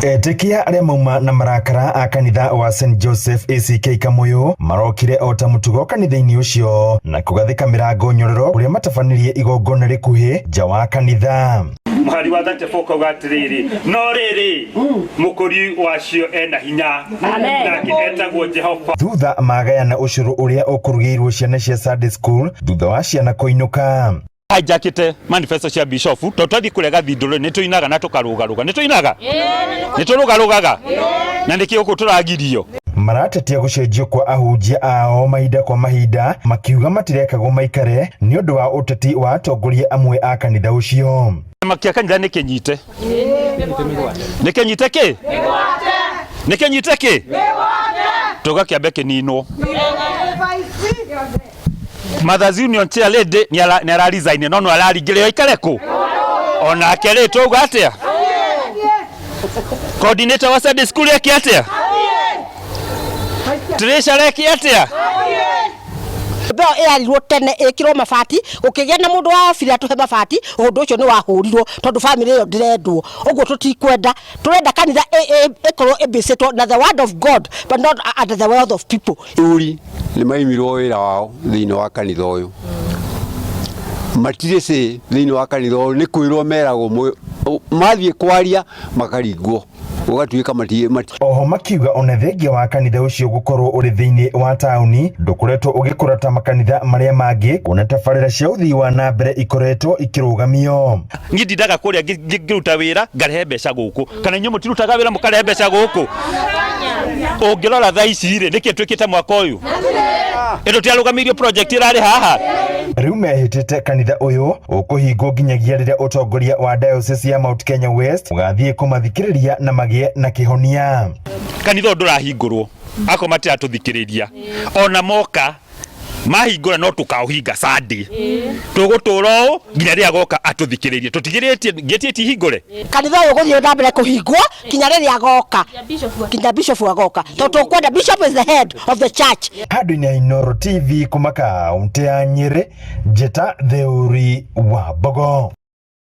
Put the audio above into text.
Etĩkia arĩa mauma na marakara a kanitha wa St Joseph ACK Kamoyo marokire o ta mũtugo kanitha-inĩ ũcio na kũgathĩka mĩrango nyororo ũrĩa matabanirie igongona rĩkuhĩ nja wa kanitha. Mwari wa thate foka gatiriri no riri mukuri wacio ena hinya na etagwo Jehova. Thutha magayana ucuru ũrĩa ũkũrugĩirwo ciana cia Sunday school thutha wa ciana kũinũka. Hijackite manifesto cia bishop totwathi kurega thindũrũ nĩ tuinaga na tukarugaruga nĩ tuinaga nĩ turugarugaga na nĩkĩ ũkũ tũragirio. Maratetia gũcenjio kwa ahunjia ao mahinda kwa mahinda makiuga matirekagwo maikare nĩ ũndũ wa ũteti wa atongoria amwe a kanitha ũcio. Makia kanitha nĩ kĩnyite kĩ nĩ kĩnyite kĩ tũgakĩambe kĩninwo. Mothers Union chair lady ni ara resign no araringĩrĩo ikare kũ ona kĩrĩ tũuga atĩa coordinator wa Sunday school yake atĩa treasurer yake atĩa Beo ĩarirwo tene ĩkĩrwo mabati gũkĩgĩa na mũndũ wa obira tũhe mabati ũndũ ũcio nĩ wahũrirwo tondũ family ĩyo ndĩrendwo ũguo tũtikwenda tũrenda kanitha ĩkorwo ĩbĩcĩtwo na the word of God but not under the word of people. Uri nĩ maimirwo wĩra wao thĩinĩ wa kanitha ũyũ matirĩ cĩ thĩinĩ wa kanitha ũyũ nĩ kwĩrwo meragwo mathiĩ kwaria makaringwo ũgatuĩka mati. Oho makiuga ona thengia wa kanitha ũcio gũkorwo ũrĩ thĩinĩ wa taũni ndũkoretwo ũgĩkũra ta makanitha marĩa mangĩ kuona tabarĩra cia ũthii wa na mbere ikoretwo ikĩrũgamio. Niĩ ndindaga kũrĩa ngĩruta wĩra ngarehe mbeca gũkũ kana inyuĩ mũtirutaga wĩra mũkarehe mbeca gũkũ. Ũngĩrora thaa ici rĩ nĩkĩ twĩkĩte mwaka ũyũ ĩndo tiarũgamirio project ĩrarĩ haha. Rĩu mehĩtĩte kanitha ũyũ ũkũhingwo nginyagia rĩrĩa ũtongoria wa diocese ya Mount Kenya West ũgathiĩ kũmathikĩrĩria na magĩe na kĩhonia. Kanitha ũyũ ndũrahingũrwo ako matiratũthikĩrĩria ona moka mahingũra no tũkaũhinga Sunday tũgũtũra ũũ nginya rĩrĩa agoka atũthikĩrĩrie tũtigĩrĩtie ngĩtie hingũre. Kanitha ũyũ gũthiĩ na mbere kũhingwo nginya rĩrĩa agoka nginya bishop agoka tondũ tũkwenda bishop is the head of the church. Handũ-inĩ ya Inooro TV kuma kaũntĩ ya Nyĩrĩ, Njeta Theũri wa Mbogo.